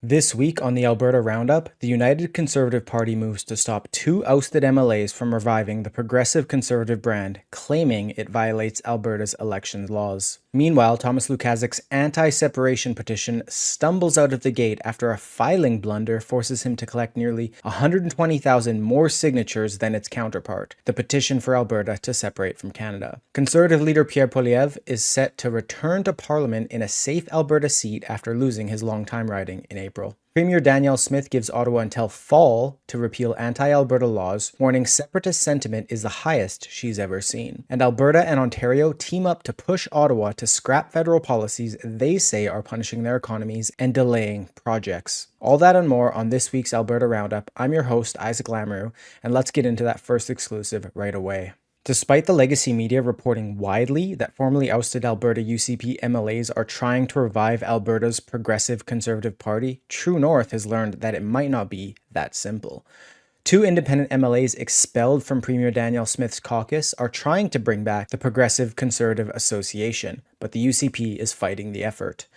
This week on the Alberta Roundup, the United Conservative Party moves to stop 2 ousted MLAs from reviving the Progressive Conservative brand, claiming it violates Alberta's election laws. Meanwhile, Thomas Lukaszuk's anti-separation petition stumbles out of the gate after a filing blunder forces him to collect nearly 120,000 more signatures than its counterpart, the petition for Alberta to separate from Canada. Conservative leader Pierre Poilievre is set to return to Parliament in a safe Alberta seat after losing his longtime riding in April. Premier Danielle Smith gives Ottawa until fall to repeal anti-Alberta laws, warning separatist sentiment is the highest she's ever seen. And Alberta and Ontario team up to push Ottawa to scrap federal policies they say are punishing their economies and delaying projects. All that and more on this week's Alberta Roundup. I'm your host, Isaac Lamoureux, and let's get into that first exclusive right away. Despite the legacy media reporting widely that formerly ousted Alberta UCP MLAs are trying to revive Alberta's Progressive Conservative Party, True North has learned that it might not be that simple. 2 independent MLAs expelled from Premier Danielle Smith's caucus are trying to bring back the Progressive Conservative Association, but the UCP is fighting the effort.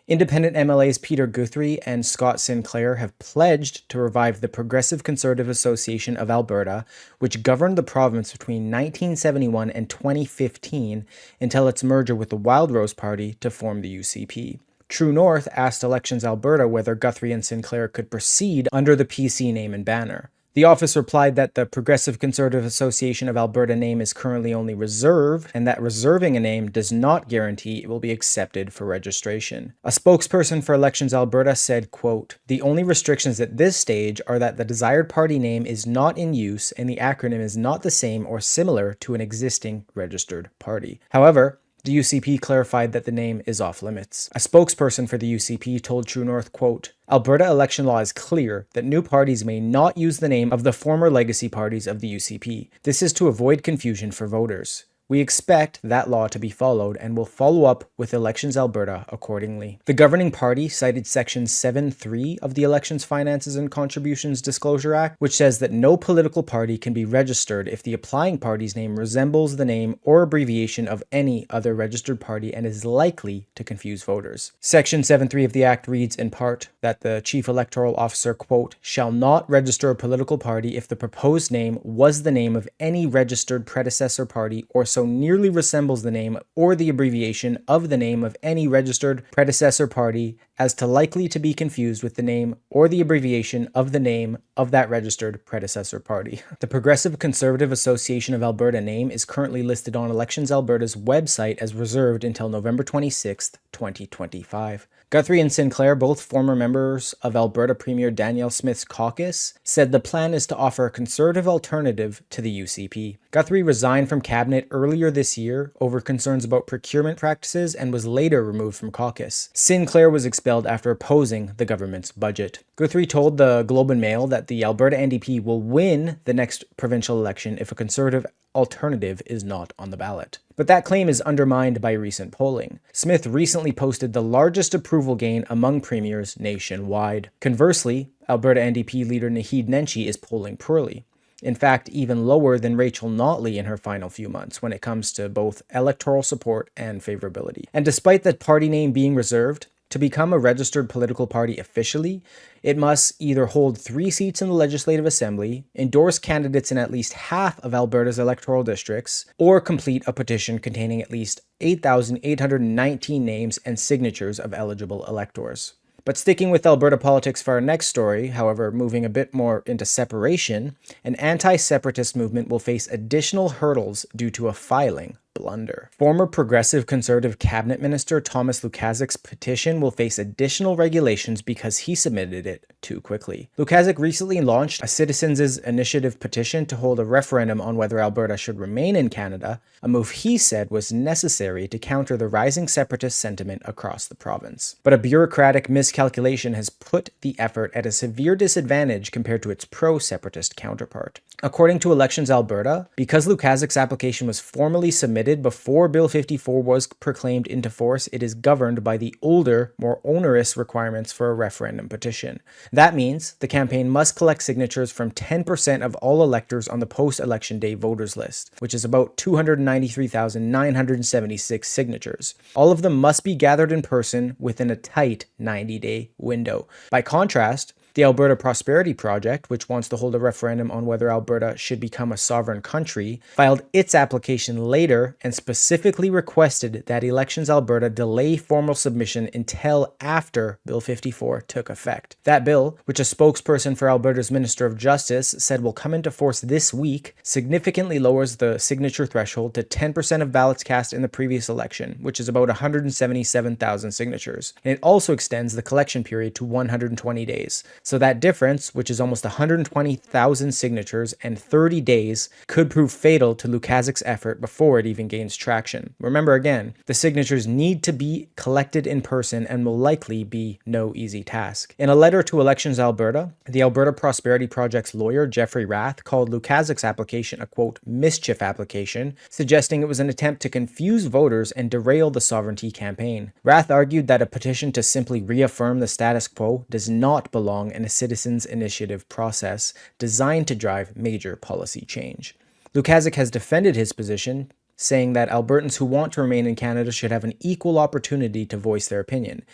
Independent MLAs Peter Guthrie and Scott Sinclair have pledged to revive the Progressive Conservative Association of Alberta, which governed the province between 1971 and 2015 until its merger with the Wildrose Party to form the UCP. True North asked Elections Alberta whether Guthrie and Sinclair could proceed under the PC name and banner. The office replied that the Progressive Conservative Association of Alberta name is currently only reserved, and that reserving a name does not guarantee it will be accepted for registration. A spokesperson for Elections Alberta said, quote, "The only restrictions at this stage are that the desired party name is not in use and the acronym is not the same or similar to an existing registered party." However, the UCP clarified that the name is off limits. A spokesperson for the UCP told True North, quote, "Alberta election law is clear that new parties may not use the name of the former legacy parties of the UCP. This is to avoid confusion for voters. We expect that law to be followed and will follow up with Elections Alberta accordingly." The governing party cited Section 7.3 of the Elections Finances and Contributions Disclosure Act, which says that no political party can be registered if the applying party's name resembles the name or abbreviation of any other registered party and is likely to confuse voters. Section 7.3 of the Act reads in part that the Chief Electoral Officer, quote, "shall not register a political party if the proposed name was the name of any registered predecessor party or so nearly resembles the name or the abbreviation of the name of any registered predecessor party as to likely to be confused with the name or the abbreviation of the name of that registered predecessor party." The Progressive Conservative Association of Alberta name is currently listed on Elections Alberta's website as reserved until November 26, 2025. Guthrie and Sinclair, both former members of Alberta Premier Danielle Smith's caucus, said the plan is to offer a conservative alternative to the UCP. Guthrie resigned from cabinet earlier this year over concerns about procurement practices and was later removed from caucus. Sinclair was expelled after opposing the government's budget. Guthrie told the Globe and Mail that the Alberta NDP will win the next provincial election if a conservative alternative is not on the ballot. But that claim is undermined by recent polling. Smith recently posted the largest approval gain among premiers nationwide. Conversely, Alberta NDP leader Naheed Nenshi is polling poorly. In fact, even lower than Rachel Notley in her final few months when it comes to both electoral support and favorability. And despite the party name being reserved, to become a registered political party officially, it must either hold 3 seats in the Legislative Assembly, endorse candidates in at least half of Alberta's electoral districts, or complete a petition containing at least 8,819 names and signatures of eligible electors. But sticking with Alberta politics for our next story, however, moving a bit more into separation, an anti-separatist movement will face additional hurdles due to a filing blunder. Former Progressive Conservative Cabinet Minister Thomas Lukaszuk's petition will face additional regulations because he submitted it too quickly. Lukaszuk recently launched a Citizens' Initiative petition to hold a referendum on whether Alberta should remain in Canada, a move he said was necessary to counter the rising separatist sentiment across the province. But a bureaucratic miscalculation has put the effort at a severe disadvantage compared to its pro-separatist counterpart. According to Elections Alberta, because Lukaszuk's application was formally submitted noted, before Bill 54 was proclaimed into force, it is governed by the older, more onerous requirements for a referendum petition. That means the campaign must collect signatures from 10% of all electors on the post-election day voters list, which is about 293,976 signatures. All of them must be gathered in person within a tight 90-day window. By contrast, the Alberta Prosperity Project, which wants to hold a referendum on whether Alberta should become a sovereign country, filed its application later and specifically requested that Elections Alberta delay formal submission until after Bill 54 took effect. That bill, which a spokesperson for Alberta's Minister of Justice said will come into force this week, significantly lowers the signature threshold to 10% of ballots cast in the previous election, which is about 177,000 signatures. And it also extends the collection period to 120 days. So that difference, which is almost 120,000 signatures and 30 days, could prove fatal to Lukaszuk's effort before it even gains traction. Remember again, the signatures need to be collected in person and will likely be no easy task. In a letter to Elections Alberta, the Alberta Prosperity Project's lawyer, Jeffrey Rath, called Lukaszuk's application a, quote, mischief application, suggesting it was an attempt to confuse voters and derail the sovereignty campaign. Rath argued that a petition to simply reaffirm the status quo does not belong in a citizens' initiative process designed to drive major policy change. Lukaszuk has defended his position, saying that Albertans who want to remain in Canada should have an equal opportunity to voice their opinion.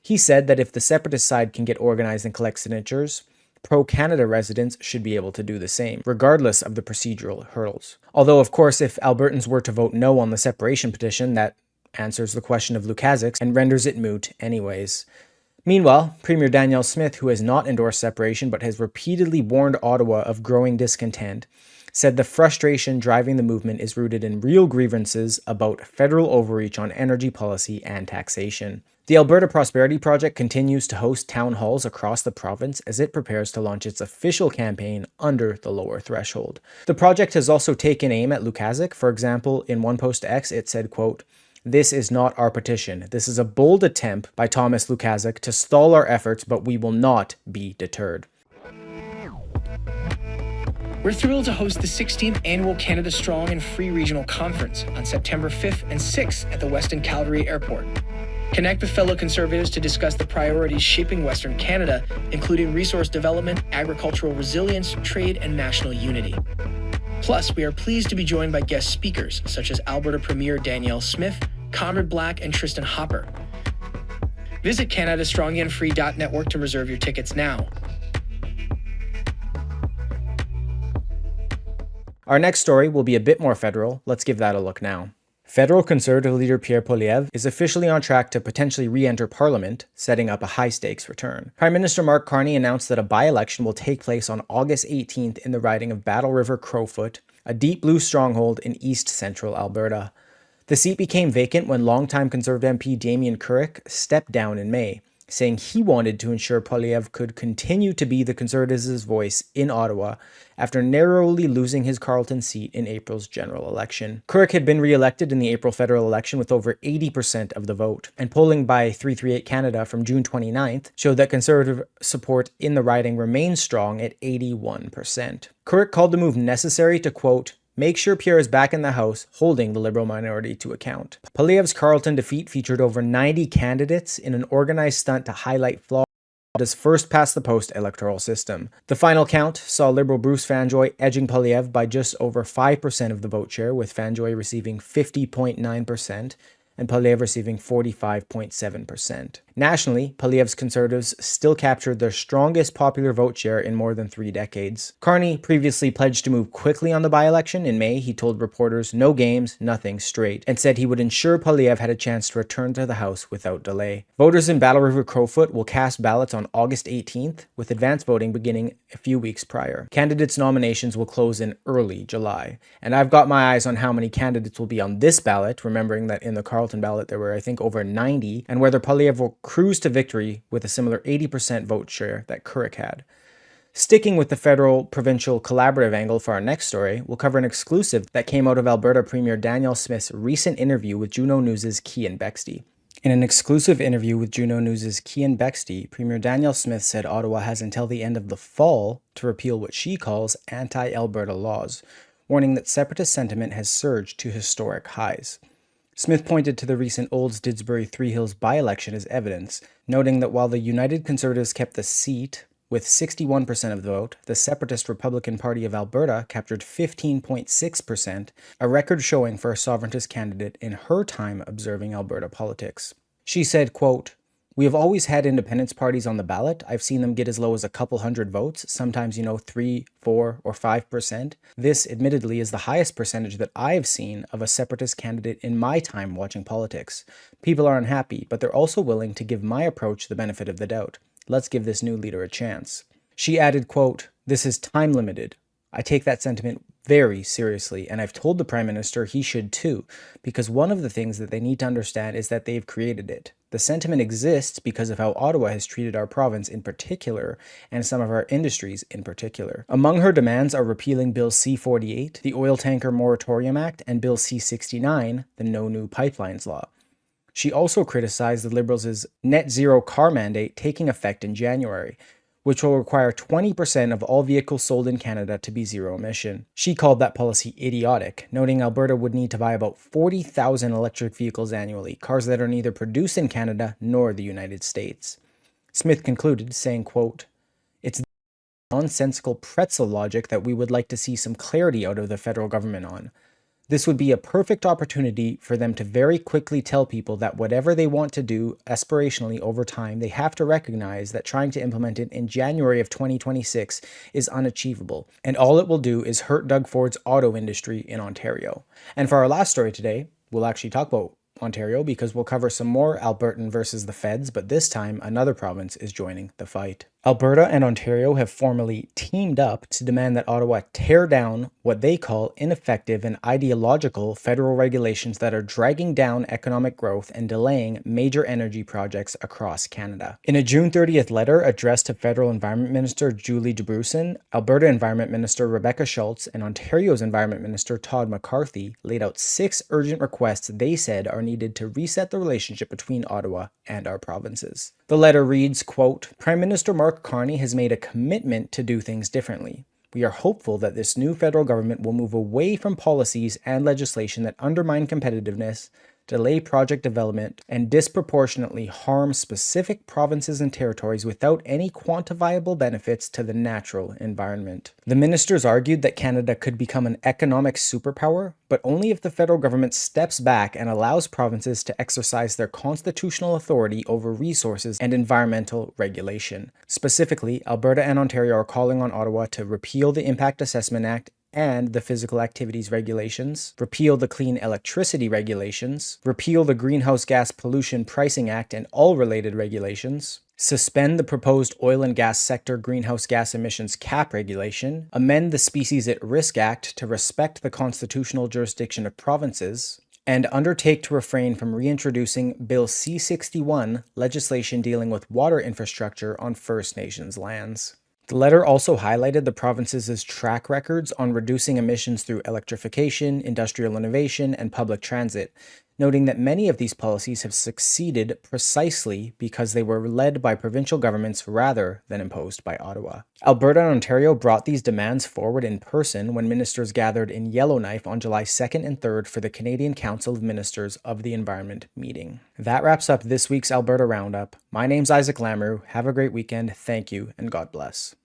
He said that if the separatist side can get organized and collect signatures, pro-Canada residents should be able to do the same, regardless of the procedural hurdles. Although, of course, if Albertans were to vote no on the separation petition, that answers the question of Lukaszuk and renders it moot anyways. Meanwhile, Premier Danielle Smith, who has not endorsed separation but has repeatedly warned Ottawa of growing discontent, said the frustration driving the movement is rooted in real grievances about federal overreach on energy policy and taxation. The Alberta Prosperity Project continues to host town halls across the province as it prepares to launch its official campaign under the lower threshold. The project has also taken aim at Lukaszuk. For example, in one post to X, it said, quote, "This is not our petition. This is a bold attempt by Thomas Lukaszuk to stall our efforts, but we will not be deterred." We're thrilled to host the 16th Annual Canada Strong and Free Regional Conference on September 5th and 6th at the Weston Calgary Airport. Connect with fellow Conservatives to discuss the priorities shaping Western Canada, including resource development, agricultural resilience, trade, and national unity. Plus, we are pleased to be joined by guest speakers such as Alberta Premier Danielle Smith, Conrad Black, and Tristan Hopper. Visit CanadaStrongandFree.network to reserve your tickets now. Our next story will be a bit more federal. Let's give that a look now. Federal Conservative leader Pierre Poilievre is officially on track to potentially re-enter Parliament, setting up a high-stakes return. Prime Minister Mark Carney announced that a by-election will take place on August 18th in the riding of Battle River Crowfoot, a deep blue stronghold in east-central Alberta. The seat became vacant when longtime Conservative MP Damien Currick stepped down in May, saying he wanted to ensure Poilievre could continue to be the Conservatives' voice in Ottawa after narrowly losing his Carleton seat in April's general election. Currick had been re-elected in the April federal election with over 80% of the vote, and polling by 338 Canada from June 29th showed that Conservative support in the riding remains strong at 81%. Currick called the move necessary to, quote, "make sure Pierre is back in the House, holding the Liberal minority to account." Poilievre's Carleton defeat featured over 90 candidates in an organized stunt to highlight flaws in Canada's first past the post electoral system. The final count saw Liberal Bruce Fanjoy edging Poilievre by just over 5% of the vote share, with Fanjoy receiving 50.9% and Poilievre receiving 45.7%. Nationally, Poilievre's Conservatives still captured their strongest popular vote share in more than 3 decades. Carney previously pledged to move quickly on the by-election. In May, he told reporters, "no games, nothing, straight," and said he would ensure Poilievre had a chance to return to the House without delay. Voters in Battle River Crowfoot will cast ballots on August 18th, with advance voting beginning a few weeks prior. Candidates' nominations will close in early July. And I've got my eyes on how many candidates will be on this ballot, remembering that in the Carleton ballot there were, I think, over 90, and whether Poilievre will cruise to victory with a similar 80% vote share that Currick had. Sticking with the federal-provincial collaborative angle for our next story, we'll cover an exclusive that came out of Alberta Premier Danielle Smith's recent interview with Juno News' Cian Bexte. In an exclusive interview with Juno News' Cian Bexte, Premier Danielle Smith said Ottawa has until the end of the fall to repeal what she calls anti-Alberta laws, warning that separatist sentiment has surged to historic highs. Smith pointed to the recent Olds Didsbury Three Hills by-election as evidence, noting that while the United Conservatives kept the seat with 61% of the vote, the separatist Republican Party of Alberta captured 15.6%, a record showing for a sovereigntist candidate in her time observing Alberta politics. She said, quote, "We have always had independence parties on the ballot. I've seen them get as low as a couple hundred votes, sometimes, 3, 4, or 5%. This, admittedly, is the highest percentage that I've seen of a separatist candidate in my time watching politics. People are unhappy, but they're also willing to give my approach the benefit of the doubt. Let's give this new leader a chance." She added, quote, "This is time limited. I take that sentiment very seriously, and I've told the Prime Minister he should too, because one of the things that they need to understand is that they've created it. The sentiment exists because of how Ottawa has treated our province in particular, and some of our industries in particular." Among her demands are repealing Bill C-48, the Oil Tanker Moratorium Act, and Bill C-69, the No New Pipelines Law. She also criticized the Liberals' net zero car mandate taking effect in January, which will require 20% of all vehicles sold in Canada to be zero emission. She called that policy idiotic, noting Alberta would need to buy about 40,000 electric vehicles annually, cars that are neither produced in Canada nor the United States. Smith concluded, saying, quote, "It's nonsensical pretzel logic that we would like to see some clarity out of the federal government on. This would be a perfect opportunity for them to very quickly tell people that whatever they want to do aspirationally over time, they have to recognize that trying to implement it in January of 2026 is unachievable, and all it will do is hurt Doug Ford's auto industry in Ontario." And for our last story today, we'll actually talk about Ontario because we'll cover some more Albertan versus the feds, but this time another province is joining the fight. Alberta and Ontario have formally teamed up to demand that Ottawa tear down what they call ineffective and ideological federal regulations that are dragging down economic growth and delaying major energy projects across Canada. In a June 30th letter addressed to Federal Environment Minister Julie DeBrusen, Alberta Environment Minister Rebecca Schultz, and Ontario's Environment Minister Todd McCarthy laid out 6 urgent requests they said are needed to reset the relationship between Ottawa and our provinces. The letter reads, quote, "Prime Minister Mark Carney has made a commitment to do things differently. We are hopeful that this new federal government will move away from policies and legislation that undermine competitiveness, delay project development, and disproportionately harm specific provinces and territories without any quantifiable benefits to the natural environment." The ministers argued that Canada could become an economic superpower, but only if the federal government steps back and allows provinces to exercise their constitutional authority over resources and environmental regulation. Specifically, Alberta and Ontario are calling on Ottawa to repeal the Impact Assessment Act and the Physical Activities Regulations, repeal the Clean Electricity Regulations, repeal the Greenhouse Gas Pollution Pricing Act and all related regulations, suspend the proposed oil and gas sector greenhouse gas emissions cap regulation, amend the Species at Risk Act to respect the constitutional jurisdiction of provinces, and undertake to refrain from reintroducing Bill C-61, legislation dealing with water infrastructure on First Nations lands. The letter also highlighted the provinces' track records on reducing emissions through electrification, industrial innovation, and public transit, noting that many of these policies have succeeded precisely because they were led by provincial governments rather than imposed by Ottawa. Alberta and Ontario brought these demands forward in person when ministers gathered in Yellowknife on July 2nd and 3rd for the Canadian Council of Ministers of the Environment meeting. That wraps up this week's Alberta Roundup. My name's Isaac Lamoureux. Have a great weekend. Thank you, and God bless.